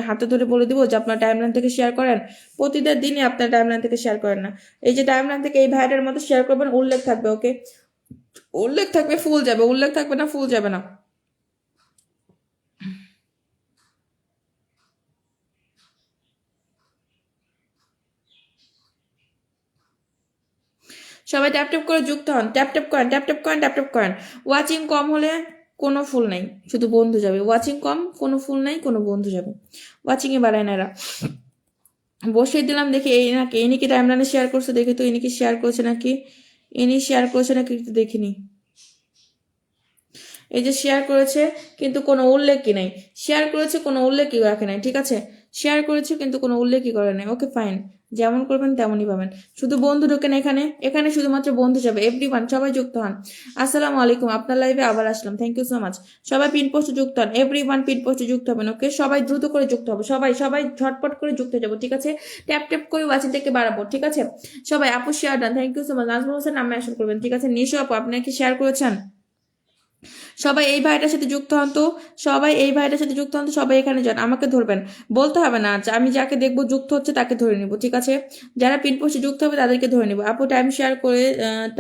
হাতে ধরে বলে দিব যে আপনার টাইমলাইন থেকে শেয়ার করেন? প্রতিটা দিনই আপনার টাইমলাইন থেকে শেয়ার করেন না। এই যে টাইমলাইন থেকে এই ভাইটার মতো শেয়ার করবেন, উল্লেখ থাকবে, ওকে? উল্লেখ থাকবে, ফুল যাবে, উল্লেখ থাকবে না, ফুল যাবে না। সবাই ট্যাপ ট্যাপ করে যুক্ত হন, ট্যাপ ট্যাপ করেন, ট্যাপ ট্যাপ করেন, ট্যাপ ট্যাপ করেন। ওয়াচিং কম হলে কোনো ফুল নেই, শুধু বন্ধু যাবে। ওয়াচিং কম, কোনো ফুল নেই, কোনো বন্ধু যাবে। ওয়াচিংয়ে বাড়ায় না এরা। বসিয়ে দিলাম, দেখি এই নাকি, ইনি কি টাইমলাইনে শেয়ার করছে, দেখি তো ইনি কি শেয়ার করেছে নাকি, ইনি শেয়ার করেছে নাকি একটু দেখিনি। এই যে শেয়ার করেছে কিন্তু কোনো উল্লেখই নাই, শেয়ার করেছে কোনো উল্লেখই রাখে নাই, ঠিক আছে? শেয়ার করেছে কিন্তু কোনো উল্লেখই করে নাই, ওকে ফাইন। যেমন করবেন তেমনই পাবেন। শুধু বন্ধু ঢোকেন এখানে, এখানে শুধুমাত্র বন্ধু যাবে। এভরিওয়ান সবাই যুক্ত হন। আসসালামু আলাইকুম, আপনার লাইভে আবার আসলাম, থ্যাংক ইউ সো মাচ। সবাই পিন পোস্টে যুক্ত হন, এভরিওয়ান পিন পোস্টে যুক্ত হবেন, ওকে? সবাই দ্রুত করে যুক্ত হবে, সবাই সবাই ঝটপট করে যুক্ত হয়ে যাবো, ঠিক আছে? ট্যাপ ট্যাপ করে ওয়াচিংটাকে বাড়াবো, ঠিক আছে? সবাই আপু share done, thank you so much. Nazmul Hossain নামে আসল করবেন, ঠিক আছে? নিশো আপু, আপনি কি শেয়ার করেছেন? সবাই এই ভাইটার সাথে যুক্ত হন তো, সবাই এই ভাইটার সাথে যুক্ত হন তো, সবাই এখানে যান। আমাকে ধরবেন, বলতে হবে না, আচ্ছা আমি যাকে দেখবো যুক্ত হচ্ছে তাকে ধরে নিব, ঠিক আছে? যারা পিন পোস্টে যুক্ত হবে তাদেরকে ধরে নিব। আপু টাইম শেয়ার করে,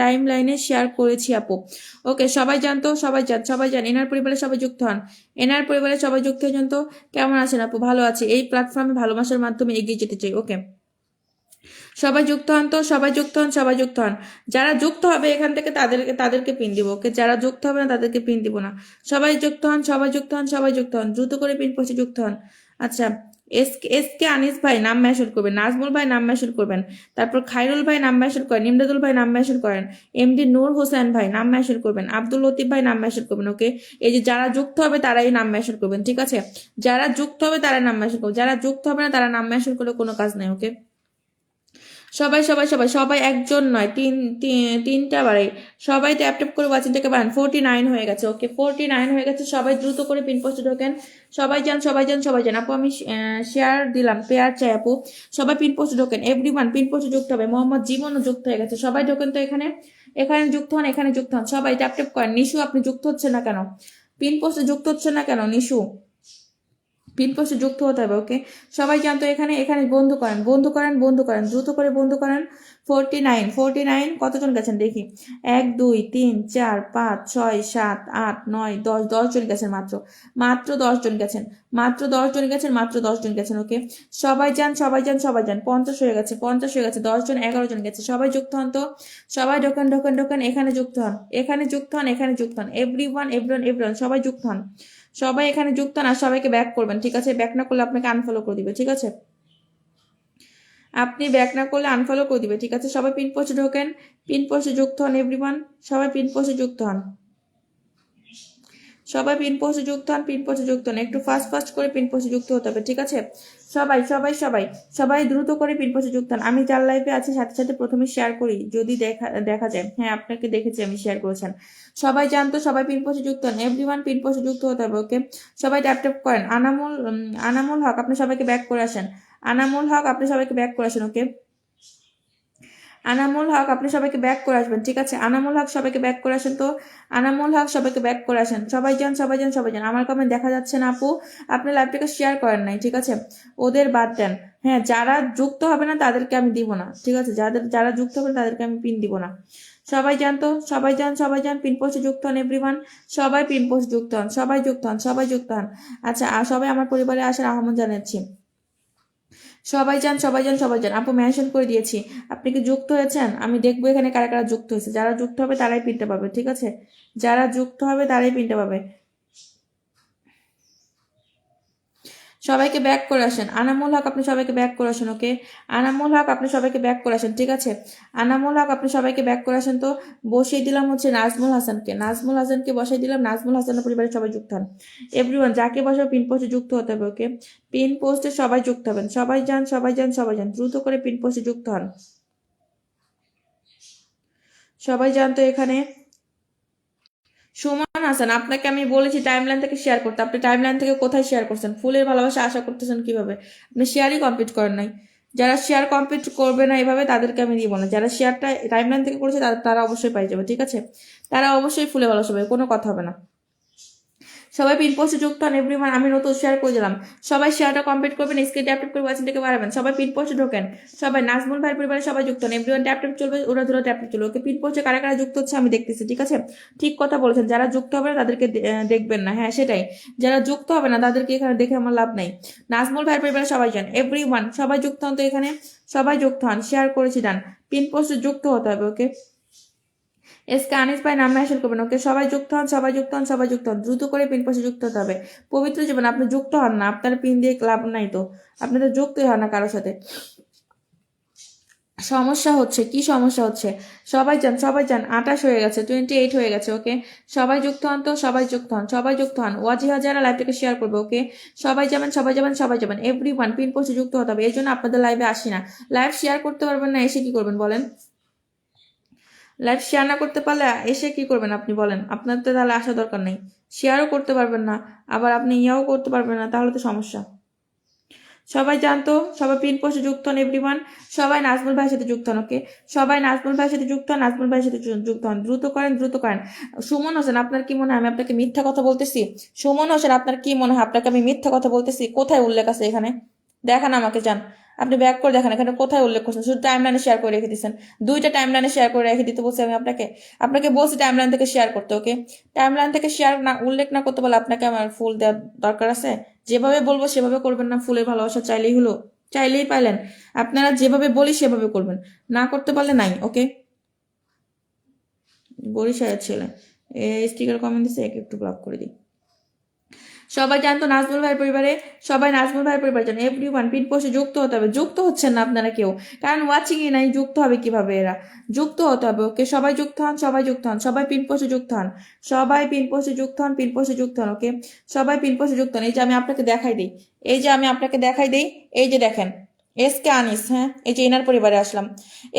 টাইম লাইনে শেয়ার করেছি আপু, ওকে? সবাই যান তো, সবাই যান, সবাই যান। এনার পরিবারে সবাই যুক্ত হন, এনার পরিবারে সবাই যুক্ত হয়ে যান তো। কেমন আছেন আপু? ভালো আছে, এই প্ল্যাটফর্মে ভালোবাসার মাধ্যমে এগিয়ে যেতে চাই, ওকে? সবাই যুক্ত হন তো, সবাই যুক্ত হন, সবাই যুক্ত হন। যারা যুক্ত হবে এখান থেকে তাদেরকে পিন দিব, ওকে? যারা যুক্ত হবে না তাদেরকে পিন দিব না। সবাই যুক্ত হন, সবাই যুক্ত হন, সবাই যুক্ত হন, দ্রুত করে পিন পোস্টে যুক্ত হন। আচ্ছা, এস কে আনিস ভাই নাম মেনশন করবেন, নাজমুল ভাই নাম মেনশন করবেন, তারপর খায়রুল ভাই নাম মেনশন করেন, ইমদাদুল ভাই নাম মেনশন করেন, এমডি নূর হোসেন ভাই নাম মেনশন করবেন, আব্দুল লতিফ ভাই নাম মেনশন করবেন, ওকে? এই যে যারা যুক্ত হবে তারাই নাম মেনশন করবেন, ঠিক আছে? যারা যুক্ত হবে তারা নাম মেনশন করবেন, যারা যুক্ত হবে না তারা নাম মেনশন করলে কোনো কাজ নেই, ওকে? সবাই সবাই সবাই সবাই, একজন নয়, তিনটা বাড়াই। সবাই ট্যাপ ট্যাপ করে ওয়াচিংটাকে বাড়ান। 49 হয়ে গেছে, ওকে? 49 হয়ে গেছে। সবাই দ্রুত করে পিন পোস্টে ঢোকেন। সবাই যান, সবাই যান, সবাই যান। আপু আমি শেয়ার দিলাম, পেয়ার চাই আপু। সবাই পিন পোস্টে ঢোকেন, এভরিওয়ান পিন পোস্টে যুক্ত হবে। মোহাম্মদ জীবনও যুক্ত হয়ে গেছে, সবাই ঢোকেন তো এখানে, এখানে যুক্ত হন, এখানে যুক্ত হন। সবাই ট্যাপ ট্যাপ করেন। নিশু আপনি যুক্ত হচ্ছে না কেন? পিন পোস্টে যুক্ত হচ্ছে না কেন নিশু? পিন পোস্টে যুক্ত হতে হবে, ওকে? সবাই জানতো এখানে, এখানে বন্ধু করেন, বন্ধু করেন, বন্ধু করেন, দ্রুত করে বন্ধু করেন। 49 কতজন গেছেন দেখি? 1 2 3 4 5 6 7 8 9 10, 10 জন গেছেন মাত্র, মাত্র 10 জন গেছেন, মাত্র 10 জন গেছেন, মাত্র 10 জন গেছেন, ওকে? সবাই যান, সবাই যান, সবাই যান। 50 হয়ে গেছে, 50 হয়ে গেছে। 10 জন, 11 জন গেছে। সবাই যুক্ত হন তো, সবাই ঢোকেন, ঢোকেন, ঢোকেন। এখানে যুক্ত হন, এখানে যুক্ত হন, এখানে যুক্ত হন। এভরিওয়ান, এভরিওয়ান, এভরিওয়ান, সবাই যুক্ত হন। সবাই এখানে যুক্ত না, সবাইকে ব্যাক করবেন, ঠিক আছে? ব্যাক না করলে আপনাকে আনফলো করে দিবে, ঠিক আছে? আপনি ব্যাক না করলে আনফলো করে দিবে, ঠিক আছে? সবাই পিন পোস্টে ঢোকেন, পিন পোস্টে যুক্ত হন, এভরিওয়ান। সবাই পিন পোস্টে যুক্ত হন, সবাই পিন পোস্টে যুক্ত হন, পিন পোস্টে যুক্ত হন। একটু ফাস্ট ফাস্ট করে পিন পোস্টে যুক্ত হতে হবে, ঠিক আছে? সবাই সবাই সবাই সবাই দ্রুত করে পিন পোস্টে যুক্ত হন। আমি যার লাইভে আছি সাথে সাথে প্রথমে শেয়ার করি, যদি দেখা দেখা যায়। হ্যাঁ, আপনাকে দেখেছি আমি শেয়ার করেছেন। সবাই জানতো, সবাই পিন পোস্টে যুক্ত হন, এভরিওয়ান পিন পোস্টে যুক্ত হতে হবে, ওকে? সবাই ট্যাপ ট্যাপ করেন। আনামুল হক আপনি সবাইকে ব্যাক করে আসেন, আনামুল হক আপনি সবাইকে ব্যাক করে আসেন, ওকে? আনামুল হক আপনি সবাইকে ব্যাক করে আসবেন, ঠিক আছে? আনামুল হক সবাইকে ব্যাক করে আসেন তো, আনামুল হক সবাইকে ব্যাক করে আসেন। সবাই যান, সবাই যান, সবাই যান। আমার কমেন্ট দেখা যাচ্ছে না আপু, আপনি লাইভটাকে শেয়ার করেন নাই, ঠিক আছে? ওদের বাদ দেন। হ্যাঁ, যারা যুক্ত হবে না তাদেরকে আমি দিব না, ঠিক আছে? যারা যুক্ত হবে না তাদেরকে আমি পিন দিব না। সবাই যান তো, সবাই যান, সবাই যান। পিন পোস্টে যুক্ত হন, এভরিওয়ান। সবাই পিন পোস্ট যুক্ত হন, সবাই যুক্ত হন, সবাই যুক্ত হন। আচ্ছা, সবাই আমার পরিবারে আসার আহ্বান জানাচ্ছি। সবাই যান, সবাই যান, সবাই যান। আপু মেনশন করে দিয়েছি, আপনি কি যুক্ত হয়েছেন? আমি দেখবো এখানে কারা কারা যুক্ত হয়েছে। যারা যুক্ত হবে তারাই পিনটা পাবে, ঠিক আছে? যারা যুক্ত হবে তারাই পিনটা পাবে। সবাইকে ব্যাক করে আসেন। আনামুল হক আপনি সবাইকে ব্যাক করে আসেন, ওকে? আনামুল হক আপনি সবাইকে ব্যাক করে আসেন, ঠিক আছে? আনামুল হক আপনি সবাইকে ব্যাক করে আসেন তো। বসিয়ে দিলাম হচ্ছে নাজমুল হাসানকে, নাজমুল হাসানকে বসাই দিলাম। নাজমুল হাসানের পরিবারের সবাই যুক্ত হন, এভরিওয়ান। যাকে বসাও পিন পোস্টে যুক্ত হতে হবে, ওকে? পিন পোস্টে সবাই যুক্ত হবেন। সবাই যান, সবাই যান, সবাই যান। দ্রুত করে পিন পোস্টে যুক্ত হন, সবাই জানতো এখানে। সুমন হাসান আপনাকে আমি বলেছি টাইমলাইন থেকে শেয়ার করতে, আপনি টাইমলাইন থেকে কোথায় শেয়ার করছেন? ফুলের ভালোবাসা আশা করতেছেন কিভাবে? আপনি শেয়ারই কমপ্লিট করেন নাই। যারা শেয়ার কমপ্লিট করবে না এভাবে তাদেরকে আমি দিব না। যারা শেয়ারটা টাইমলাইন থেকে করেছে তারা অবশ্যই পাই যাবে, ঠিক আছে? তারা অবশ্যই ফুলে ভালোবাসা পাবে, কোনো কথা হবে না। সবাই পিন পোস্টে যুক্ত হন এভরিওয়ান। আমি নতুন শেয়ার করে দিলাম, সবাই শেয়ারটা কমপ্লিট করবেন, স্ক্রিন ট্যাপ করে ওয়াচিংটাকে বাড়াবেন। সবাই পিন পোস্টে ঢোকেন, সবাই নাজমুল ভাইয়ের পরিবারে সবাই যুক্ত হন এভরিওয়ান। ট্যাপ চলবে, ওরা ধরে ট্যাপ চলবে। ওকে, পিন পোস্টে কারা কারা যুক্ত হচ্ছে আমি দেখতেছি, ঠিক আছে? ঠিক কথা বলেছেন, যারা যুক্ত হবে না তাদেরকে দেখবেন না, হ্যাঁ সেটাই, যারা যুক্ত হবে না তাদেরকে এখানে দেখে আমার লাভ নাই। নাজমুল ভাইয়ের পরিবারে সবাই যান এভরিওয়ান, সবাই যুক্ত হন তো এখানে, সবাই যুক্ত হন, শেয়ার করেছি ডান। পিন পোস্টে যুক্ত হতে হবে। ওকে, এসকে আনিস ভাই নাম মেনশন করবেন। ওকে, সবাই যুক্ত হন, সবাই যুক্ত হন, সবাই যুক্ত হন, দ্রুত করে পিন পোস্টে যুক্ত হতে হবে। পবিত্র জীবন, আপনি যুক্ত হন না, আপনার পিন দিয়ে লাভ নাই তো, আপনি তো যুক্তই হন না কারোর সাথে। সমস্যা হচ্ছে, কি সমস্যা হচ্ছে? সবাই যান, সবাই যান, 28 হয়ে গেছে, 28 হয়ে গেছে। ওকে, সবাই যুক্ত হন তো, সবাই যুক্ত হন, সবাই যুক্ত হন। ওয়াজিহা যারা লাইভটাকে শেয়ার করবে। ওকে, সবাই যাবেন, সবাই যাবেন, সবাই যাবেন এভরিওয়ান, পিন পোস্টে যুক্ত হতে হবে। এই জন্য আপনাদের লাইভে আসি না, লাইভ শেয়ার করতে পারবেন না, এসে কি করবেন বলেন? লাইভ শেয়ার না করতে পারলে এসে কি করবেন আপনি বলেন? আপনার তো তাহলে আসা দরকার নেই, শেয়ারও করতে পারবেন না, আবার আপনি ইয়াও করতে পারবেন না, তাহলে তো সমস্যা। সবাই জানতো, সবাই পিন পোস্টে যুক্ত হন এভরিওয়ান, সবাই নাজমুল ভাইয়ের সাথে যুক্ত হন। ওকে, সবাই নাজমুল ভাইয়ের সাথে যুক্ত হন, নাজমুল ভাইয়ের সাথে যুক্ত হন, দ্রুত করেন, দ্রুত করেন। সুমন হোসেন, আপনার কি মনে হয় আমি আপনাকে মিথ্যা কথা বলতেছি? সুমন হোসেন, আপনার কি মনে হয় আপনাকে আমি মিথ্যা কথা বলতেছি? কোথায় উল্লেখ আছে এখানে? দেখান আমাকে, যান আপনি ব্যাক করে দেখেন এখানে কোথায় উল্লেখ করছেন। শুধু টাইম লাইনে শেয়ার করে রেখে দিচ্ছেন, দুইটা টাইম লাইনে শেয়ার করে রেখে দিতে বলছি আমি আপনাকে, আপনাকে বলছি টাইম লাইন থেকে শেয়ার করতে। ওকে, টাইম লাইন থেকে শেয়ার না উল্লেখ না করতে বলে আপনাকে আমার ফুল দেওয়ার দরকার আছে? যেভাবে বলবো সেভাবে করবেন না, ফুলের ভালোবাসা চাইলেই হলো, চাইলেই পাইলেন? আপনারা যেভাবে বলি সেভাবে করবেন, না করতে পারলে নাই। ওকে, বরিশালের ছেলে স্টিকার কমেন্ট দিচ্ছে, একটু ব্লক করে দিই। সবাই জানতো নাজমুল ভাইয়ের পরিবারে, সবাই নাজমুল ভাইয়ের পরিবার জানো এভরিওয়ান, পিন পোস্টে যুক্ত হতে হবে। যুক্ত হচ্ছেন না আপনারা কেউ, কারণ ওয়াচিংই নাই, যুক্ত হবে কিভাবে এরা? যুক্ত হতে হবে। ওকে, সবাই যুক্ত হন, সবাই যুক্ত হন, সবাই পিন পোস্টে যুক্ত হন, সবাই পিন পোস্টে যুক্ত হন, পিন পোস্টে যুক্ত হন। ওকে, সবাই পিন পোস্টে যুক্ত হন। এই যে আমি আপনাকে দেখাই দিই, এই যে আমি আপনাকে দেখাই দিই, এই যে দেখেন এসকে আনিস, হ্যাঁ এই যে এনার পরিবারে আসলাম,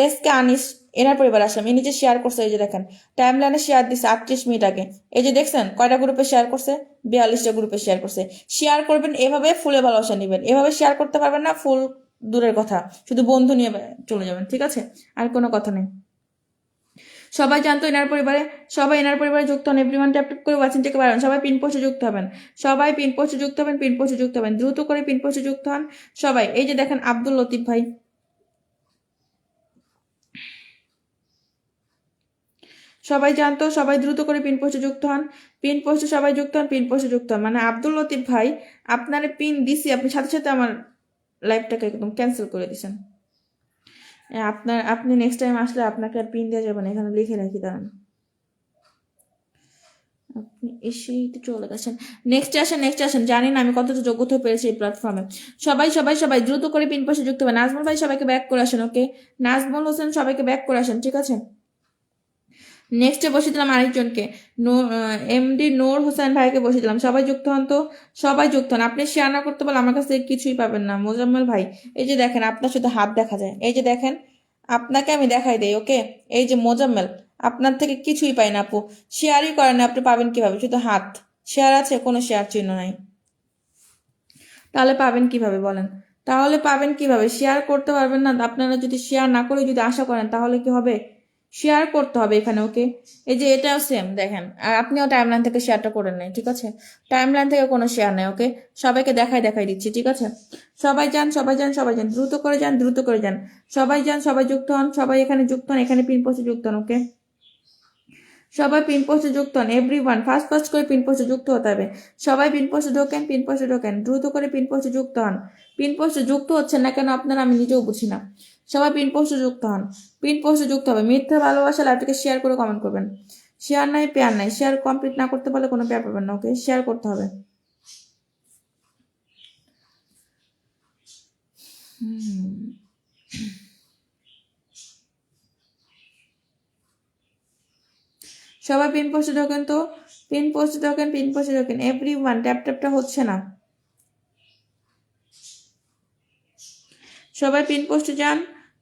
এসকে আনিস এনার পরিবারে আসলাম, এ নিজে শেয়ার করছে, এই যে দেখেন টাইম লাইনে শেয়ার দিচ্ছে 38 মিনিট আগে। এই যে দেখছেন কয়টা গ্রুপে শেয়ার করছে? 42টা গ্রুপে শেয়ার করছে। শেয়ার করবেন এভাবে, ফুলে ভালোবাসা নেবেন, এভাবে শেয়ার করতে পারবেন না, ফুল দূরের কথা, শুধু বন্ধু নিয়ে চলে যাবেন, ঠিক আছে? আর কোনো কথা নেই। সবাই জানতো এনার পরিবারে, সবাই এনার পরিবারে যুক্ত হন এভরিওয়ান, ট্যাপ ট্যাপ করে ওয়াচিং থেকে বাড়ান। সবাই পিন পোস্টে যুক্ত হবেন, সবাই পিন পোস্টে যুক্ত হবেন, পিন পোস্টে যুক্ত হবেন, দ্রুত করে পিন পোস্টে যুক্ত হন সবাই। এই যে দেখেন আব্দুল লতিফ ভাই, সবাই জানতো, সবাই দ্রুত করে পিন পোস্টে যুক্ত হন, পিন পোস্টে সবাই যুক্ত হন, পিন পোস্টে যুক্ত হন। মানে আব্দুল লতিফ ভাই, আপনার পিন দিছি, আপনি সাথে সাথে আমার লাইভটাকে একদম ক্যান্সেল করে দিয়েছেন। আপনি নেক্সট টাইম আসলে আপনাকে আর পিন দেওয়া যাবে না, এখানে লিখে রাখি, দাঁড়ান আপনি এসেই তো চলে গেছেন। নেক্সটে আসেন, নেক্সটে আসেন, জানি না আমি কতটা যোগ্যতা পেয়েছি এই প্ল্যাটফর্মে। সবাই সবাই সবাই দ্রুত করে পিন পোস্টে যুক্ত হবে। নাজমুল ভাই সবাইকে ব্যাক করে আসেন। ওকে, নাজমুল হোসেন সবাইকে ব্যাক করে আসেন, ঠিক আছে? নেক্সটে বসে দিলাম আরেকজনকে, এমডি নূর হোসেন ভাইকে বসে দিলাম। সবাই যুক্ত হন তো, সবাই যুক্ত হন। আপনি শেয়ার না করতে পারলে আমার কাছ থেকে কিছুই পাবেন না। মোজাম্মেল ভাই, এই যে দেখেন আপনার শুধু হাত দেখা যায়, এই যে দেখেন আপনাকে আমি দেখাই দেই। ওকে, এই যে মোজাম্মেল, আপনার থেকে কিছুই পাই না আপু, শেয়ারই করেন না, আপনি পাবেন কিভাবে? শুধু হাত শেয়ার আছে, কোনো শেয়ার চিহ্ন নাই, তাহলে পাবেন কিভাবে বলেন? তাহলে পাবেন কিভাবে? শেয়ার করতে পারবেন না আপনারা, যদি শেয়ার না করে যদি আশা করেন তাহলে কি হবে? শেয়ার করতে হবে এখানে। ওকে, এই যে এটাও সেম দেখেন, আর আপনিও টাইমলাইন থেকে শেয়ারটা করেন নাই, ঠিক আছে? টাইমলাইন থেকে কোনো শেয়ার নেই। ওকে, সবাইকে দেখাই দিচ্ছি, ঠিক আছে? সবাই যান, সবাই যান, সবাই যান, দ্রুত করে যান, দ্রুত করে যান, সবাই যান, সবাই যুক্ত হন, সবাই এখানে যুক্ত হন, এখানে পিন পোস্টে যুক্ত হন। ওকে, সবাই পিন পোস্টে যুক্ত হন এভরিওয়ান, ফার্স্ট ফার্স্ট করে পিন পোস্টে যুক্ত হতে হবে। সবাই পিন পোস্টে ঢোকেন, পিন পোস্টে ঢোকেন, দ্রুত করে পিন পোস্টে যুক্ত হন। পিন পোস্টে যুক্ত হচ্ছেন না কেন আপনারা, আমি নিজেও বুঝি না। সবাই পিন পোস্টে যুক্ত হন, পিন পোস্টে যুক্ত হবে। মিথ্যা ভালোবাসা লাইভটাকে শেয়ার করে কমেন্ট করবেন। শেয়ার নাই পেয়ার নাই, শেয়ার কমপ্লিট না করতে পারলে কোনো পেয়ার পাবেন না। ওকে, শেয়ার করতে হবে। সবাই পিন পোস্টে ঢোকেন তো, পিন পোস্টে ঢোকেন, পিন পোস্টে ঢোকেন এভরিওয়ান, ট্যাপ ট্যাপটা হচ্ছে না। সবাই পিন পোস্টে যান,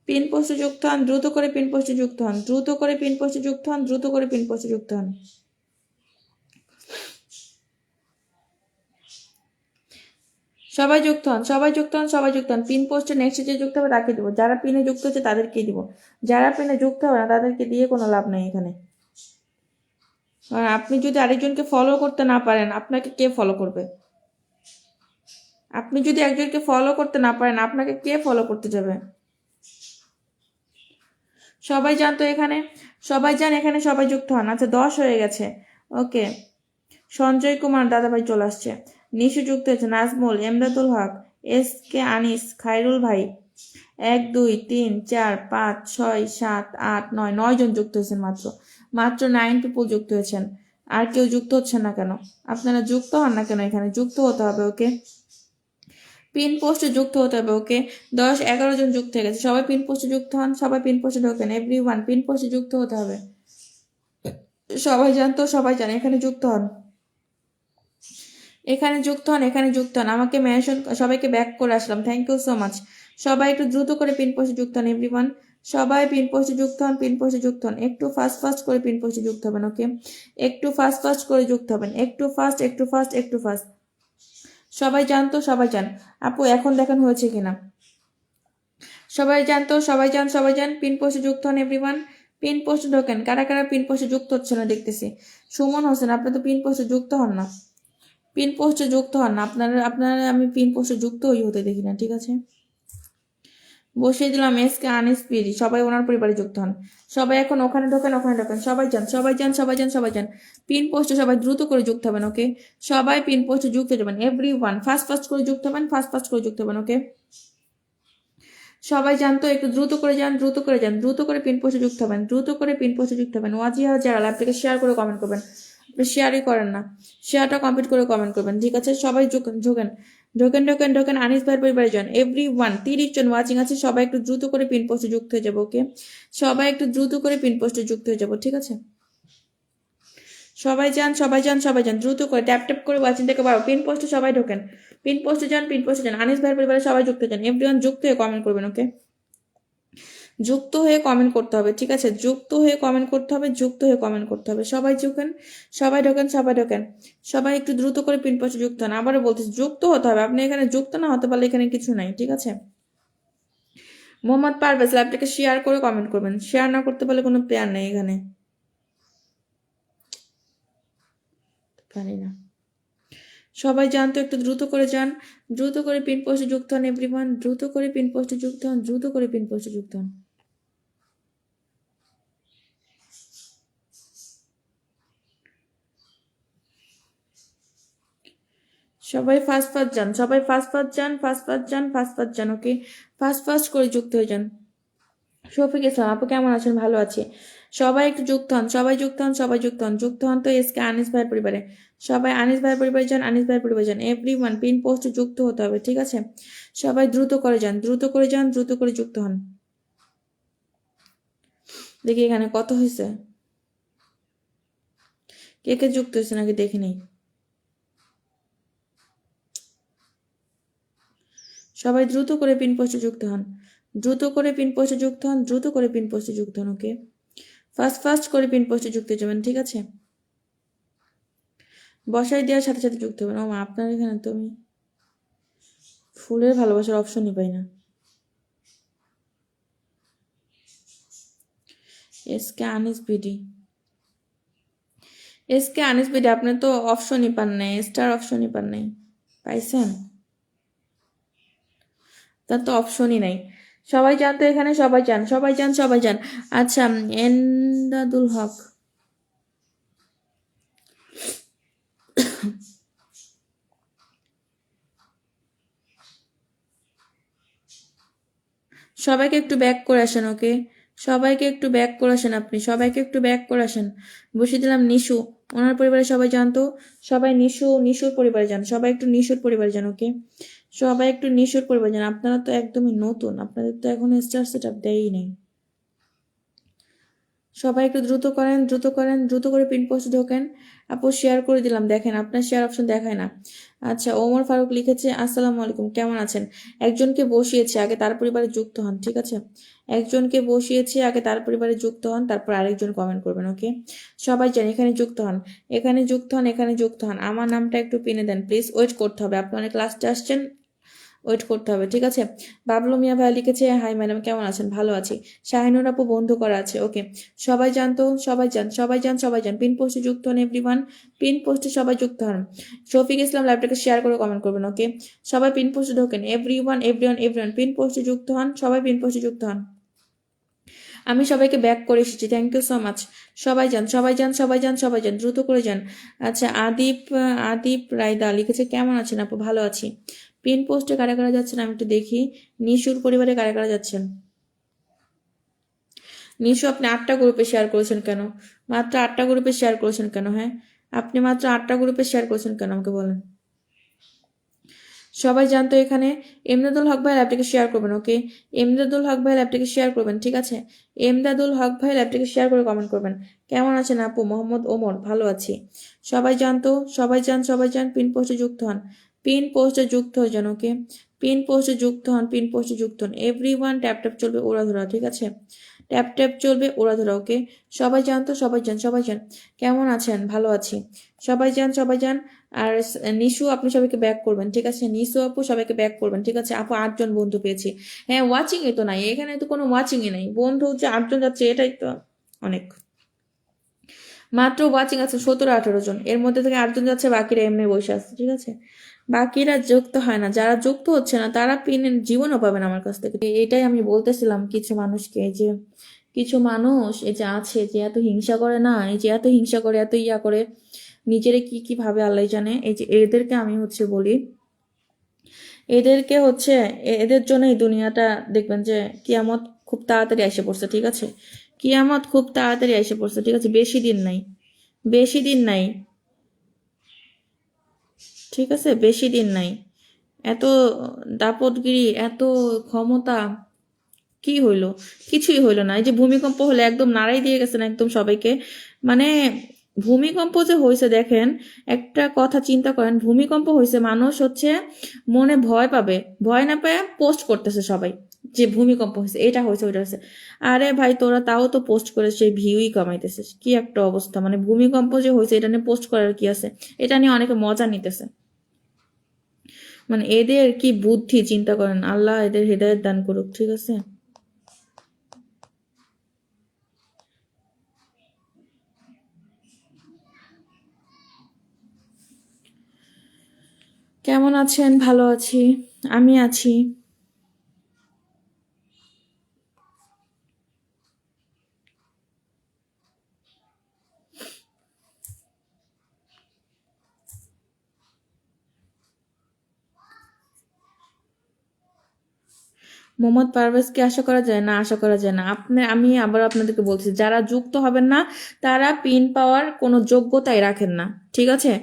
পিন পোস্টে যুক্ত হন, দ্রুত করে পিন পোস্টে যুক্ত হন, দ্রুত করে পিন পোস্টে যুক্ত হন, দ্রুত করে পিন পোস্টে যুক্ত হন। সবাই যুক্ত হন, সবাই যুক্ত হন, সবাই যুক্ত হন। পিন পোস্টে নেক্সট যে যুক্ত হবে তাকে দেবো, যারা পিনে যুক্ত হচ্ছে তাদেরকে দিব, যারা পিনে যুক্ত হবে না তাদেরকে দিয়ে কোনো লাভ নেই এখানে। আর আপনি যদি আরেকজনকে ফলো করতে না পারেন আপনাকে কে ফলো করবে? আপনি যদি একজনকে ফলো করতে না পারেন আপনাকে কে ফলো করতে যাবে? সবাই জানতো এখানে, সবাই জান এখানে, সবাই যুক্ত হন। আচ্ছা 10 হয়ে গেছে। ওকে, সঞ্জয় কুমার দাদাভাই চলে আসছে, নিশু যুক্ত হয়েছে, নাজমুল, এমদাদুল হক, এস কে আনিস, খায়রুল ভাই, 1 2 3 4 5 6 7 8 9, 9 জন যুক্ত হয়েছেন। মাত্র মাত্র 9 পিপল যুক্ত হয়েছেন। আর কেউ যুক্ত হচ্ছেন না কেন? আপনারা যুক্ত হন না কেন? এখানে যুক্ত হতে হবে। ওকে, পিন পোস্টে যুক্ত হতে হবে। ওকে, 10 11 জন যুক্ত হয়ে গেছে। সবাই পিন পোস্টে যুক্ত হন, সবাই পিন পোস্টে ঢোকেন। এভরিওয়ান পিন পোস্টে যুক্ত হতে হবে। সবাই জানতো, সবাই জানে, এখানে যুক্ত হন, এখানে যুক্ত হন, এখানে যুক্ত হন। আমাকে মেনশন, সবাইকে ব্যাক করে আসলাম, থ্যাংক ইউ সো মাচ। সবাই একটু দ্রুত করে পিন পোস্টে যুক্ত হন। এভরিওয়ান সবাই পিন পোস্টে যুক্ত হন, পিন পোস্টে যুক্ত হন। একটু ফাস্ট ফাস্ট করে পিন পোস্টে যুক্ত হবেন। ওকে, একটু ফাস্ট ফাস্ট করে যুক্ত হবেন, একটু ফাস্ট, একটু ফাস্ট, একটু ফাস্ট। সবাই জানতো, সবাই জান। আপু এখন দেখেন হয়েছে কিনা। সবাই জানতো, সবাই জান, সবাই জান। পিন পোস্টে যুক্ত হন। এভরিওয়ান পিন পোস্টে ঢোকেন। কারা কারা পিন পোস্টে যুক্ত হচ্ছে না দেখতেছি। সুমন হোসেন, আপনি তো পিন পোস্টে যুক্ত হন না, পিন পোস্টে যুক্ত হন না। আপনারা আপনারা আমি পিন পোস্টে যুক্ত হতে দেখি না। ঠিক আছে, বসিয়ে দিলাম এস কে আনিস পিরি, সবাই ওনার পরিবারে যুক্ত হন। সবাই এখন ওখানে ঢোকেন, ওখানে ঢোকেন। সবাই যান, সবাই যান, সবাই যান, সবাই যান। পিন পোস্টে সবাই দ্রুত করে যুক্ত হবেন। ওকে, সবাই পিন পোস্টে যুক্ত হয়ে যাবেন। এভরিওয়ান ফাস্ট ফাস্ট করে যুক্ত হবেন, ফাস্ট ফাস্ট করে যুক্ত হবেন। ওকে, সবাই জানতো, একটু দ্রুত করে যান, দ্রুত করে যান, দ্রুত করে পিন পোস্টে যুক্ত হবেন, দ্রুত করে পিন পোস্টে যুক্ত হবেন। ওয়াজিয়া যারা লাইভটাকে শেয়ার করে কমেন্ট করবেন। আপনি শেয়ারই করেন না, শেয়ারটা কমপ্লিট করে কমেন্ট করবেন। ঠিক আছে, সবাই ঢোকেন, ঢোকেন, ঢোকেন, ঢোকেন, ঢোকেন। আনিস ভাইয়ের পরিবারে যান। এভরিওয়ান 30 জন ওয়াচিং আছে, সবাই একটু দ্রুত করে পিন পোস্টে যুক্ত হয়ে যাবো। ওকে, সবাই একটু দ্রুত করে পিন পোস্টে যুক্ত হয়ে যাবো। ঠিক আছে, সবাই যান, সবাই যান, সবাই যান, দ্রুত করে ট্যাপ ট্যাপ করে ওয়াচিং থেকে বাড়ো। পিন পোস্টে সবাই ঢোকেন, পিন পোস্টে যান, পিন পোস্টে যান। আনিস ভাইয়ের পরিবারে সবাই যুক্ত যান। এভরিওয়ান যুক্ত হয়ে কমেন্ট করবেন। ওকে, যুক্ত হয়ে কমেন্ট করতে হবে। ঠিক আছে, যুক্ত হয়ে কমেন্ট করতে হবে, যুক্ত হয়ে কমেন্ট করতে হবে। সবাই ঢোকেন, সবাই ঢোকেন, সবাই ঢোকেন। সবাই একটু দ্রুত করে পিন পোস্টে যুক্ত হন। আবারও বলতেছি, যুক্ত হতে হবে। আপনি এখানে যুক্ত না হতে পারলে এখানে কিছু নাই। ঠিক আছে, মোহাম্মদ পারভেজ লাইভটাকে শেয়ার করে কমেন্ট করবেন। শেয়ার না করতে পারলে কোনো প্লেয়ার নেই এখানে, জানি না। সবাই জানতো, একটু দ্রুত করে যান, দ্রুত করে পিন পোস্টে যুক্ত হন। এভরিওয়ান দ্রুত করে পিন পোস্টে যুক্ত হন, দ্রুত করে পিন পোস্টে যুক্ত হন। সবাই ফাস্ট ফাস্ট যান, সবাই ফাস্ট ফাস্ট যান, ফাস্ট ফাস্ট যান, ফাস্ট ফাস্ট যান। ওকে, ফাস্ট ফাস্ট করে যুক্ত হয়ে যান। শফিক ইসলাম আপু কেমন আছেন? ভালো আছি। সবাই একটু যুক্ত হন, সবাই যুক্ত হন, সবাই যুক্ত হন, যুক্ত হন। তো এসকে আনিস ভাইয়ের পরিবারে সবাই, আনিস ভাইয়ের পরিবারে যান, আনিস ভাইয়ের পরিবারে যান। এভরিওয়ান পিন পোস্টে যুক্ত হতে হবে। ঠিক আছে, সবাই দ্রুত করে যান, দ্রুত করে যান, দ্রুত করে যুক্ত হন। দেখি এখানে কত হয়েছে, কে কে যুক্ত হয়েছে নাকি দেখি নেই। সবাই দ্রুত করে পিন পোস্টে যুক্ত হন, দ্রুত করে পিন পোস্টে যুক্ত হন, দ্রুত করে পিন পোস্টে যুক্ত হন। ওকে, ফাস্ট ফাস্ট করে পিন পোস্টে যুক্ত হয়ে যাবেন। ঠিক আছে, বসাই দেওয়ার সাথে সাথে যুক্ত হবেন। ও মা, আপনার এখানে তো আমি ফুলের ভালোবাসার অপশনই পাই না। SK Anis BD, SK Anis BD, আপনি তো অপশনই পান নাই, স্টার অপশনই পান নাই। পাইছেন? তার তো অপশনই নাই। সবাই যান তো এখানে, সবাই যান, সবাই যান, সবাই যান। আচ্ছা, এন্দাদুল হক, সবাইকে একটু ব্যাক করে আসেন। ওকে, সবাইকে একটু ব্যাক করে আসেন, আপনি সবাইকে একটু ব্যাক করে আসেন। বসিয়ে দিলাম নিশু, ওনার পরিবারে সবাই জানতো, সবাই নিশুর পরিবারে যান, সবাই একটু নিশুর পরিবারে যান। ওকে, সবাই একটু নিশুর পরিবারে যান। আপনারা তো একদমই নতুন, আপনাদের তো এখন স্টার সেট আপ দেয়ই নেই। সবাই একটু দ্রুত করেন, দ্রুত করেন, দ্রুত করে পিন পোস্ট ঢোকেন। আপু শেয়ার করে দিলাম, দেখেন আপনার শেয়ার অপশন দেখায় না। আচ্ছা, ওমর ফারুক লিখেছে আসসালামু আলাইকুম, কেমন আছেন? একজনকে বসিয়েছে, আগে তার পরিবারে যুক্ত হন। ঠিক আছে, একজনকে বসিয়েছে, আগে তার পরিবারে যুক্ত হন, তারপর আরেকজন কমেন্ট করবেন। ওকে, সবাই জান, এখানে যুক্ত হন, এখানে যুক্ত হন, এখানে যুক্ত হন। আমার নামটা একটু পিনে দেন প্লিজ, ওয়েট করতে হবে। আপনি অনেক লাস্টে আসছেন, ওয়েট করতে হবে, ঠিক আছে। বাবলু মিয়া ভাই লিখেছে, হাই ম্যাডাম কেমন আছেন? ভালো আছি। শাহিনুর আপু বন্ধু করা আছে, ওকে। সবাই জানতো, সবাই যান, সবাই যান, সবাই যান, পিন পোস্টে যুক্ত হন এভরিওয়ান, পিন পোস্টে সবাই যুক্ত হন। শফিক ইসলাম লাইভটাকে শেয়ার করে কমেন্ট করবেন, ওকে। সবাই পিন পোস্টে ঢোকেন, এভরিওয়ান এভরিওয়ান এভরিওয়ান, পিন পোস্টে যুক্ত হন, সবাই পিন পোস্টে যুক্ত হন। আমি সবাইকে ব্যাক করে এসেছি, থ্যাংক ইউ সো মাচ। সবাই যান, সবাই যান, সবাই যান, সবাই যান, দ্রুত করে যান। আচ্ছা, আদিপ রায়দা লিখেছে, কেমন আছেন আপু? ভালো আছি। পিন পোস্টে কারা কারা যাচ্ছেন আমি একটু দেখি। নিশুর পরিবারে কারা কারা যাচ্ছেন? নিশু, আপনি 8টা গ্রুপে শেয়ার করেছেন কেন? মাত্র 8টা গ্রুপে শেয়ার করেছেন কেন? হ্যাঁ, আপনি মাত্র 8টা গ্রুপে শেয়ার করেছেন কেন আমাকে বলেন। সবাই জানতো এখানে। এমদাদুল হক ভাই ল্যাপটিকে শেয়ার করবেন, ওকে। এমদাদুল হক ভাই ল্যাপটিকে শেয়ার করবেন, ঠিক আছে। এমদাদুল হক ভাই ল্যাপটিকে শেয়ার করে কমেন্ট করবেন। কেমন আছেন আপু? মোহাম্মদ ওমর, ভালো আছি। সবাই জানতো, সবাই যান, সবাই যান, পিন পোস্টে যুক্ত হন, পিন পোস্টে যুক্ত হয়ে যান, ওকে। পিন পোস্টে যুক্ত হন, পিন পোস্টে যুক্ত হন, এভরিওয়ান। ট্যাপ ট্যাপ চলবে ওড়াধরা, ঠিক আছে। ট্যাপ ট্যাপ চলবে ওড়াধরা, ওকে। সবাই জানতো, সবাই যান, সবাই যান। কেমন আছেন? ভালো আছি। সবাই যান, সবাই যান। আর নিশু, আপনি সবাইকে ব্যাক করবেন, ঠিক আছে। নিশু আপু সবাইকে ব্যাক করবেন, ঠিক আছে। আপু 8জন বন্ধু পেয়েছি। হ্যাঁ, ওয়াচিং এ তো নাই, এখানে তো কোনো ওয়াচিং এ নাই, বন্ধু হচ্ছে 8জন যাচ্ছে, এটাই তো অনেক। মাত্র ওয়াচিং আছে 17-18 জন, এর মধ্যে থেকে 8জন যাচ্ছে, বাকিরা এমনি বসে আছে, ঠিক আছে। বাকিরা যুক্ত হয় না, যারা যুক্ত হচ্ছে না তারা পিনের জীবনও পাবেন আমার কাছ থেকে। এটাই আমি বলতেছিলাম কিছু মানুষকে, যে কিছু মানুষ এই যে আছে, যে এত হিংসা করে না, এই যে এত হিংসা করে, এত ইয়া করে, নিজেরে কি কি ভাবে আল্লাহ জানে। এই যে এদেরকে আমি হচ্ছে বলি, এদেরকে হচ্ছে এদের জন্য এই দুনিয়াটা দেখবেন যে কিয়ামত খুব তাড়াতাড়ি এসে পড়ছে, ঠিক আছে। কিয়ামত খুব তাড়াতাড়ি এসে পড়ছে, ঠিক আছে। বেশি দিন নাই, বেশি দিন নাই, ঠিক আছে, বেশি দিন নাই। এত দাপটগিরি, এত ক্ষমতা, কি হইলো? কিছুই হইলো না। এই যে ভূমিকম্প হলে একদম নাড়াই দিয়ে গেছেন একদম সবাইকে। মানে ভূমিকম্প যে হয়েছে দেখেন, একটা কথা চিন্তা করেন, ভূমিকম্প হয়েছে, মানুষ হচ্ছে মনে ভয় পাবে, ভয় না পেয়ে পোস্ট করতেছে সবাই যে ভূমিকম্প হয়েছে, এটা হয়েছে, ওইটা হয়েছে। আরে ভাই, তোরা তাও তো পোস্ট করে সেই ভিউই কমাইতেছিস, কি একটা অবস্থা। মানে ভূমিকম্প যে হয়েছে এটা নিয়ে পোস্ট করার কি আছে? এটা নিয়ে অনেকে মজা নিতেছে। মানে এদের কি বুদ্ধি, চিন্তা করেন। আল্লাহ এদের হৃদয়ের দান করুক, ঠিক আছে। কেমন আছেন? ভালো আছি, আমি আছি। মোহাম্মদ পারভেজকে আশা করা যায় না, আশা করা যায় না। আমি আবার আপনাদেরকে বলছি, যারা যুক্ত হবেন না তারা পিন পাওয়ার কোনো যোগ্যতাই রাখেন না, ঠিক আছে।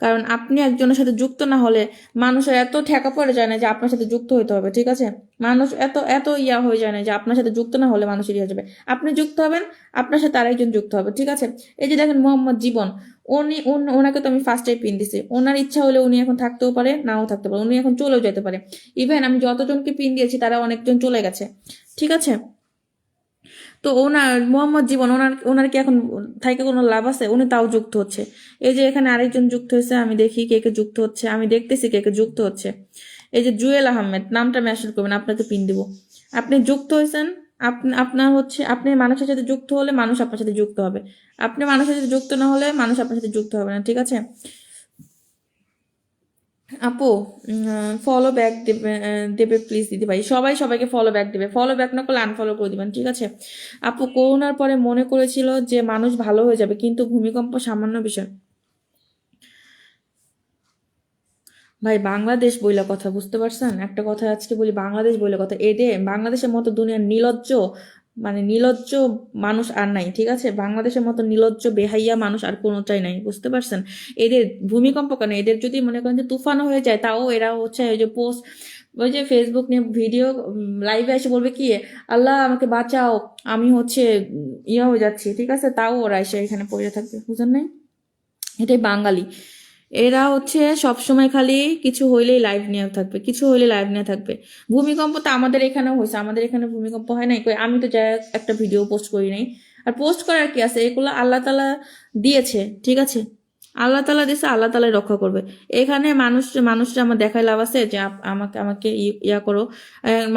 কারণ আপনি একজনের সাথে যুক্ত না হলে মানুষের এত ঠেকা পড়ে যায় না যে আপনার সাথে যুক্ত হইতে হবে, ঠিক আছে। মানুষ এত এত ইয়া হয়ে যায় না যে আপনার সাথে যুক্ত না হলে মানুষের ইয়ে যাবে। আপনি যুক্ত হবেন, আপনার সাথে আরেকজন যুক্ত হবে, ঠিক আছে। এই যে দেখেন মোহাম্মদ জীবন, ওনাকে তো আমি ফার্স্টে পিন দিছি। ওনার ইচ্ছা হলে উনি এখন থাকতেও পারে, নাও থাকতে পারে, উনি এখন চলেও যেতে পারে। ইভেন আমি যতজনকে পিন দিয়েছি তারা অনেকজন চলে গেছে, ঠিক আছে। তো ওনার মোহাম্মদ জীবন, ওনার ওনার কি এখন থাইকে কোনো লাভ আছে? উনি তাও যুক্ত হচ্ছে। এই যে এখানে আরেকজন যুক্ত হয়েছে, আমি দেখি কে কে যুক্ত হচ্ছে, আমি দেখতেছি কে কে যুক্ত হচ্ছে। এই যে জুয়েল আহমেদ, নামটা মেনশন করবেন, আপনাকে পিন দিব। আপনি যুক্ত হয়েছেন, আপনার হচ্ছে, আপনি মানুষের সাথে যুক্ত হলে মানুষ আপনার সাথে যুক্ত হবে। আপনি মানুষের সাথে যুক্ত না হলে মানুষ আপনার সাথে যুক্ত হবে না, ঠিক আছে। আপু, ফলো ব্যাক দেবে, দেবে প্লিজ দিদি ভাই। সবাই সবাইকে ফলো ব্যাক দেবে, ফলো ব্যাক না করলে আনফলো করে দিবেন, ঠিক আছে। আপু, করোনার পরে মনে করেছিল যে মানুষ ভালো হয়ে যাবে, কিন্তু ভূমিকম্প সামান্য বিষয়। ভাই, বাংলাদেশ বইলা কথা, বুঝতে পারছেন? একটা কথা আজকে বলি, বাংলাদেশ বইলা কথা। এদের বাংলাদেশের মতো দুনিয়ার নির্লজ্জ, মানে নির্লজ্জ মানুষ আর নাই, ঠিক আছে। বাংলাদেশের মতো নির্লজ্জ বেহাইয়া মানুষ আর কোনোটাই নাই, বুঝতে পারছেন। এদের ভূমিকম্প কেন, এদের যদি মনে করেন যে তুফানও হয়ে যায়, তাও এরা হচ্ছে ওই যে পোস্ট, ওই যে ফেসবুক নিয়ে ভিডিও লাইভে এসে বলবে কি, আল্লাহ আমাকে বাঁচাও, আমি হচ্ছে ইয়ে হয়ে যাচ্ছি, ঠিক আছে। তাও ওরা এসে এখানে পড়ে থাকবে, বুঝেন নাই? এটাই বাঙালি। এরা হচ্ছে সবসময় খালি কিছু হইলেই লাইভ নিয়ে থাকবে, কিছু হইলে লাইভ নিয়ে থাকবে। ভূমিকম্প তো আমাদের এখানেও হয়েছে, আমাদের এখানে ভূমিকম্প হয় নাই কই? আমি তো যাই একটা ভিডিও পোস্ট করি নাই। আর পোস্ট করার কি আছে? এগুলো আল্লাহ তাআলা দিয়েছে, ঠিক আছে। আল্লাহ তাআলা দিছে, আল্লাহ তাআলাই রক্ষা করবে। এখানে মানুষরা আমার দেখায় লাভ আছে যে আমাকে আমাকে ইয়া করো।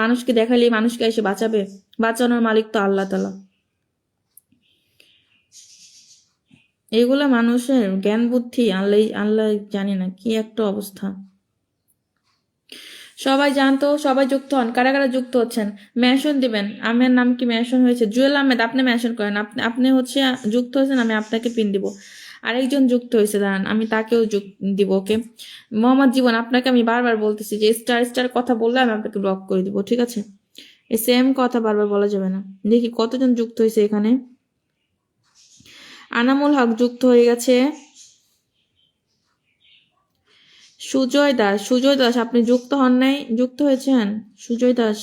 মানুষকে দেখাইলে মানুষকে এসে বাঁচাবে? বাঁচানোর মালিক তো আল্লাহ তাআলা। এগুলা মানুষের জ্ঞান বুদ্ধি আল্লাহ আল্লাহ জানি না কি একটা অবস্থা। সবাই জানতো, সবাই যুক্ত হন। কারা কারা যুক্ত হচ্ছেন মেনশন দিবেন। আমার নাম কি মেনশন হয়েছে? জুয়েল আহমেদ, আপনি মেনশন করেন। আপনি হচ্ছে যুক্ত হয়েছেন, আমি আপনাকে পিন দিব। আরেকজন যুক্ত হয়েছে, দাঁড়ান আমি তাকেও দিব। ওকে, মোহাম্মদ জীবন, আপনাকে আমি বারবার বলতেছি যে স্টার স্টার কথা বললে আমি আপনাকে ব্লক করে দিব, ঠিক আছে? এই সেম কথা বারবার বলা যাবে না। দেখি কতজন যুক্ত হয়েছে এখানে। আনামুল হক যুক্ত হয়ে গেছে। সুজয় দাস, সুজয় দাস আপনি যুক্ত হন নাই, যুক্ত হয়েছেন সুজয় দাস?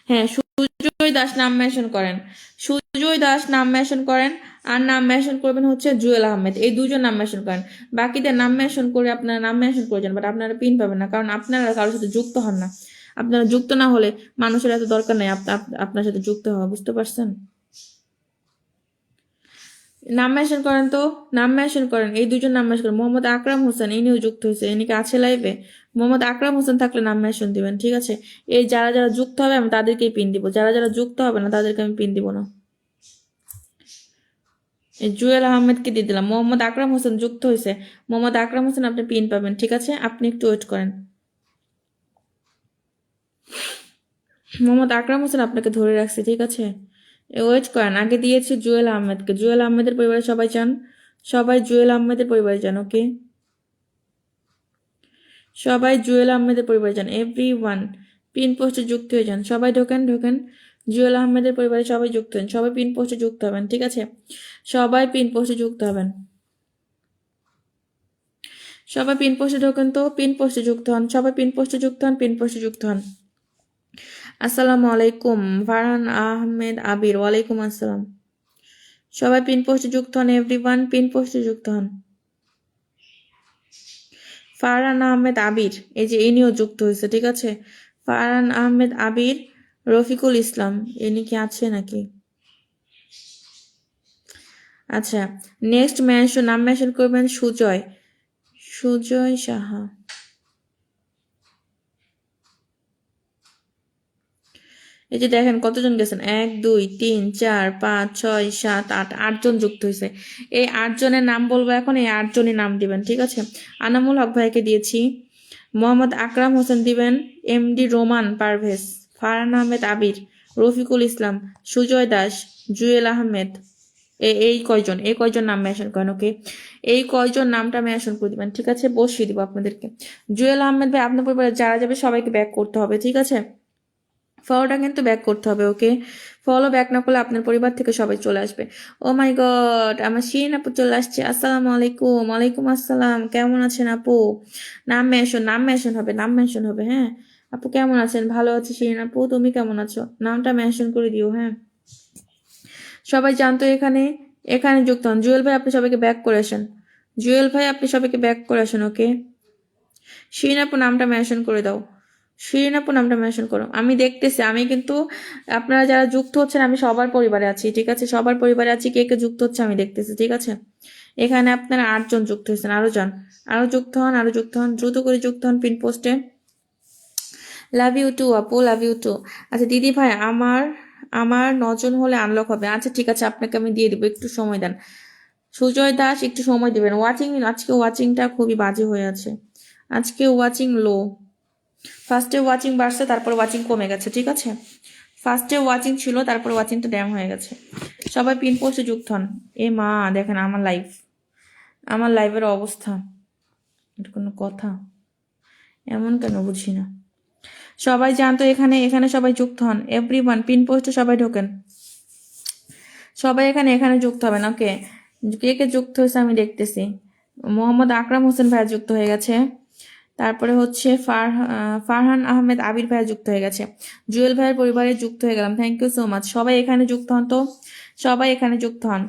হ্যাঁ, সুজয় দাস নাম মেনশন করেন। সুজয় দাস নাম মেনশন করেন। আর নাম মেনশন করবেন হচ্ছে জুয়েল আহমেদ। এই দুজন নাম মেনশন করেন। বাকিদের নাম মেনশন করে আপনারা নাম মেনশন করে যান, বাট আপনারা পিন পাবেন না, কারণ আপনারা কারোর সাথে যুক্ত হন না। আপনারা যুক্ত না হলে মানুষের এত দরকার নেই আপনার সাথে যুক্ত হওয়া, বুঝতে পারছেন? নাম মেনশন করেন তো, নাম মেনশন করেন। এই দুজন নাম মেনশন করেন। মোহাম্মদ আকরাম হোসেন, ইনিও যুক্ত হয়েছে। ইনি কি আছে লাইভে? মোহাম্মদ আকরাম হোসেন থাকলে নাম মেনশন দিবেন, ঠিক আছে? এই যারা যারা যুক্ত হবে আমি তাদেরকেই পিন দিব, যারা যারা যুক্ত হবে না তাদেরকে আমি পিন দিব না। এই জুয়েল আহমেদকে দিয়ে দিলাম। মোহাম্মদ আকরাম হোসেন যুক্ত হয়েছে। মোহাম্মদ আকরাম হোসেন আপনি পিন পাবেন, ঠিক আছে? আপনি একটু ওয়েট করেন। মোহাম্মদ আকরাম হোসেন আপনাকে ধরে রাখছি, ঠিক আছে? ওয়েট করেন। আগে দিয়েছি জুয়েল আহমেদকে। জুয়েল আহমেদের পরিবারে সবাই চান, সবাই জুয়েল আহমেদের পরিবারে যান। ওকে, সবাই জুয়েল আহমেদের পরিবারে যান। এভরি ওয়ান পিন পোস্টে যুক্ত হয়ে যান। সবাই ঢোকেন ঢোকেন। জুয়েল আহমেদের পরিবারে সবাই যুক্ত হন। সবাই পিন পোস্টে যুক্ত হবেন, ঠিক আছে? সবাই পিন পোস্টে যুক্ত হবেন। সবাই পিন পোস্টে ঢোকেন তো, পিন পোস্টে যুক্ত হন। সবাই পিন পোস্টে যুক্ত হন, পিন পোস্টে যুক্ত হন। আসসালামু আলাইকুম ফারহান আহমেদ আবির, ওয়ালাইকুম আসসালাম। সবাই পিন পোস্টে যুক্ত হন। এভরিওয়ান পিন পোস্টে যুক্ত হন। ফারহান আহমেদ আবির, এই যে ইনিও যুক্ত হয়েছে, ঠিক আছে? ফারহান আহমেদ আবির, রফিকুল ইসলাম, ইনি কি আছে নাকি? আচ্ছা, নেক্সট নাম মেনশন করবেন সুজয়, সুজয় সাহা। এই যে দেখেন কতজন গেছেন, 1 2 3 4 5 6 7 8, 8জন যুক্ত হয়েছে। এই 8জনের নাম বলবো এখন, এই 8জনই নাম দিবেন, ঠিক আছে? আনামুল হক ভাইকে দিয়েছি। মোহাম্মদ আকরাম হোসেন দিবেন। এমডি রোমান পারভেজ, ফারহান আহমেদ আবির, রফিকুল ইসলাম, সুজয় দাস, জুয়েল আহমেদ। এই কয়জন নাম মেনশন করেন। ওকে, এই কয়জন নামটা মেনশন করে দিবেন, ঠিক আছে? বসিয়ে দিব আপনাদেরকে। জুয়েল আহমেদ ভাই, আপনার পরিবারে যারা যাবে সবাইকে ব্যাক করতে হবে, ঠিক আছে? ফলোটা কিন্তু ব্যাক করতে হবে। ওকে, ফলো ব্যাক না করলে আপনার পরিবার থেকে সবাই চলে আসবে। ও মাই গড, আমার শিরিন আপু চলে আসছে। আসসালামু আলাইকুম। ওয়ালাইকুম আসসালাম, কেমন আছেন আপু? নাম মেনশন হবে, নাম মেনশন হবে। হ্যাঁ আপু কেমন আছেন? ভালো আছে শিরিন আপু, তুমি কেমন আছো? নামটা মেনশন করে দিও। হ্যাঁ, সবাই জানতো এখানে, এখানে যুক্ত হন। জুয়েল ভাই আপনি সবাইকে ব্যাক করে আসেন। জুয়েল ভাই আপনি সবাইকে ব্যাক করে আসেন। ওকে, শিরিন আপু নামটা মেনশন করে দাও। শিরিন আপু নামটা মেনশন করো। আমি দেখতেছি, আমি কিন্তু আপনারা যারা যুক্ত হচ্ছেন আমি সবার পরিবারে আছি, ঠিক আছে? সবার পরিবারে আছি, কে কে যুক্ত হচ্ছে আমি দেখতেছি, ঠিক আছে? এখানে আপনারা 8জন যুক্ত হয়েছেন, আরো যান, আরো যুক্ত হন, আরো যুক্ত হন, দ্রুত করে যুক্ত হন পিন পোস্টে। লাভ ইউ টু আপু, লাভ ইউ টু। আচ্ছা দিদি ভাই, আমার আমার 9জন হলে আনলক হবে। আচ্ছা ঠিক আছে, আপনাকে আমি দিয়ে দিব, একটু সময় দেন। সুজয় দাস একটু সময় দিবেন। আজকে ওয়াচিংটা খুবই বাজে হয়ে আছে, আজকে ওয়াচিং লো। ফার্স্টে ওয়াচিং বাড়ছে, তারপর ওয়াচিং কমে গেছে, ঠিক আছে? ফার্স্টে ওয়াচিং ছিল, তারপর ওয়াচিংটা ড্যাম হয়ে গেছে। সবাই পিন পোস্টে যুক্ত হন। এ মা, দেখেন আমার লাইভের অবস্থা, এটা কোনো কথা? এমন কেন বুঝি না। সবাই জানতো এখানে, এখানে সবাই যুক্ত হন। এভরিওয়ান পিন পোস্টে সবাই ঢোকেন। সবাই এখানে, এখানে যুক্ত হবেন। ওকে, কে কে যুক্ত হয়েছে আমি দেখতেছি। মোহাম্মদ আকরাম হোসেন ভাইয়া যুক্ত হয়ে গেছে। তারপরে হচ্ছে ফারহান আহমেদ আবির ভাইয়া যুক্ত হয়ে গেছে। জুয়েল ভাইয়ের পরিবারে যুক্ত হয়ে গেলাম। Thank you so much. সবাই এখানে যুক্ত হন তো, সবাই এখানে যুক্ত হন।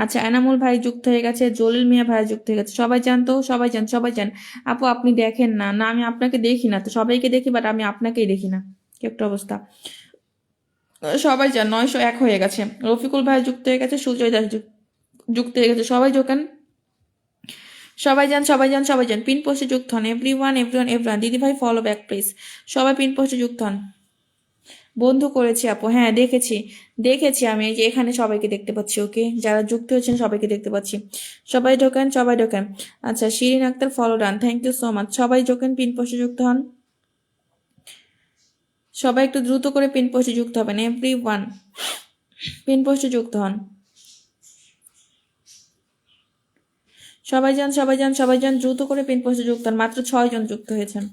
আচ্ছা, এনামুল ভাই যুক্ত হয়ে গেছে, জলিল মিয়া ভাইয়া যুক্ত হয়ে গেছে। সবাই জান তো, সবাই যান, সবাই যান। আপু আপনি দেখেন না? না আমি আপনাকে দেখি না তো, সবাইকে দেখি বাট আমি আপনাকেই দেখি না, কি একটা অবস্থা। সবাই যান, 901 হয়ে গেছে। রফিকুল ভাই যুক্ত হয়ে গেছে, সুজয় দাস যুক্ত হয়ে গেছে। সবাই ঢোকেন, সবাই যান, সবাই যান, সবাই যান। পিন পোস্টে যুক্ত হন। Everyone, everyone, everyone. দিদি ভাই ফলো ব্যাক প্লিজ। সবাই পিন পোস্টে যুক্ত হন। বন্ধু করেছি আপু, হ্যাঁ দেখেছি, দেখেছি আমি। এই যে এখানে সবাইকে দেখতে পাচ্ছি। ওকে, যারা যুক্ত হয়েছেন সবাইকে দেখতে পাচ্ছি। সবাই ঢোকেন, সবাই ঢোকেন। আচ্ছা, Shirin Akter follow done, thank you so much. সবাই ঢোকেন, পিন পোস্টে যুক্ত হন। সবাই একটু দ্রুত করে পিন পোস্টে যুক্ত হবেন। এভরিওয়ান পিন পোস্টে যুক্ত হন। সবাই যান, সবাই যান, সবাই যান, দ্রুত করে পিন পোস্টে যুক্ত হন। মাত্র 6 জন যুক্ত হয়েছেন।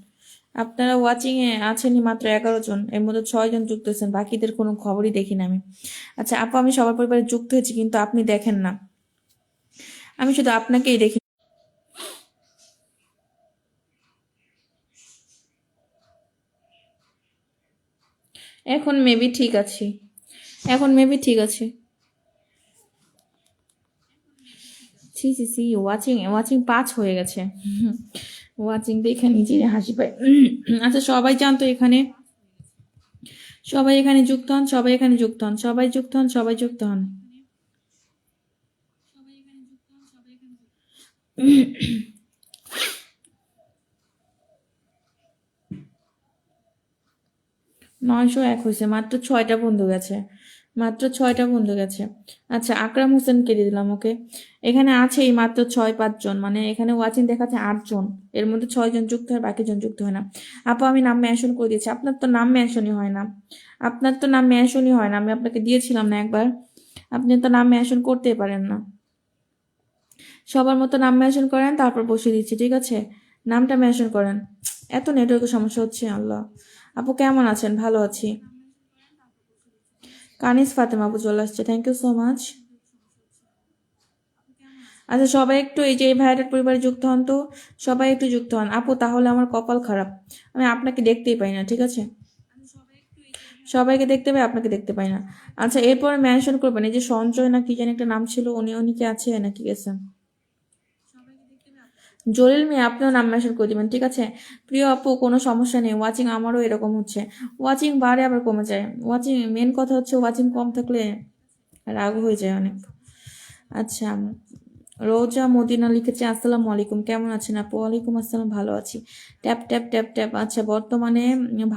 আপনারা ওয়াচিং এ আছেনই মাত্র 11 জন, এর মধ্যে 6 জন যুক্ত হয়েছেন, বাকিদের কোনো খবরই দেখি না আমি। আচ্ছা আপু, আমি সবার পরিবারে যুক্ত হয়েছি, কিন্তু আপনি দেখেন না, আমি শুধু আপনাকেই দেখি। এখন মেবি ঠিক আছে, এখন মেবি ঠিক আছে। ছি ছি ছি, ওয়াচিং ওয়াচিং 5 হয়ে গেছে। ওয়াচিং দেখে নিজের হাসি পায়। আচ্ছা সবাই জানতো এখানে, সবাই এখানে যুক্ত হন, সবাই এখানে যুক্ত হন, সবাই যুক্ত হন, সবাই যুক্ত হন। 901 হয়েছে, মাত্র 6টা বন্ধু গেছে, মাত্র 6টা বন্ধু গেছে। আচ্ছা আকরাম হোসেনকে দিয়ে দিলাম। ওকে, এখানে আছেই মাত্র 6-5 জন, মানে এখানে ওয়াচিং দেখাচ্ছে 8 জন, এর মধ্যে 6 জন যুক্ত হয়, বাকি জন যুক্ত হয় না। আপু আমি নাম মেনশন করে দিয়েছি, আপনার তো নাম মেনশনই হয় না, আপনার তো নাম মেনশনই হয় না। আমি আপনাকে দিয়েছিলাম না একবার, আপনি তো নাম মেনশন করতেই পারেন না। সবার মতো নাম মেনশন করেন, তারপর বসিয়ে দিচ্ছি, ঠিক আছে? নামটা মেনশন করেন। এত নেটওয়ার্কের সমস্যা হচ্ছে, আল্লাহ। আপু কেমন আছেন? ভালো আছি। কানিস ফাতেমা আপু চলে আসছে, থ্যাংক ইউ সো মাচ। আচ্ছা সবাই একটু এই যে এই ভাইয়াটার পরিবারে যুক্ত হন তো, সবাই একটু যুক্ত হন। আপু তাহলে আমার কপাল খারাপ, আমি আপনাকে দেখতেই পাই না, ঠিক আছে? সবাইকে দেখতে পাই, আপনাকে দেখতে পাই না। আচ্ছা এরপরে মেনশন করবেন, এই যে সঞ্জয় না কি জানি একটা নাম ছিল, উনি কি আছে নাকি গেছে? জলিল মিয়া, আপনিও নাম মেনশন করে দিবেন, ঠিক আছে? প্রিয় আপু কোনো সমস্যা নেই, ওয়াচিং আমারও এরকম হচ্ছে, ওয়াচিং বাড়ে আবার কমে যায়। ওয়াচিং মেন কথা হচ্ছে, ওয়াচিং কম থাকলে রাগ হয়ে যায় অনেক। আচ্ছা, রোজা মদিনা লিখেছে, আসসালামু আলাইকুম, কেমন আছেন আপু? ওয়ালাইকুম আসসালাম, ভালো আছি। Tap tap tap tap. আচ্ছা বর্তমানে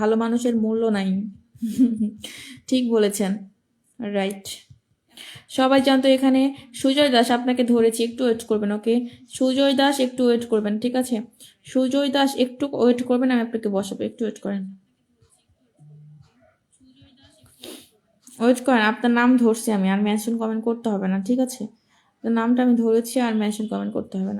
ভালো মানুষের মূল্য নাই। ঠিক বলেছেন, রাইট। সবাই জানতো এখানে সুজয় দাস, আপনাকে ধরেছি, একটু ওয়েট করবেন। ওকে, সুজয় দাস একটু ওয়েট করবেন, ঠিক আছে? সুজয় দাস একটু ওয়েট করবেন, আমি আপনাকে বসাবো, একটু ওয়েট করেন, ওয়েট করেন। আপনার নাম ধরছি আমি, আর মেনশন কমেন্ট করতে হবে না, ঠিক আছে? তো নামটা আমি ধরেছি, আর মেনশন কমেন্ট করতে হবে না।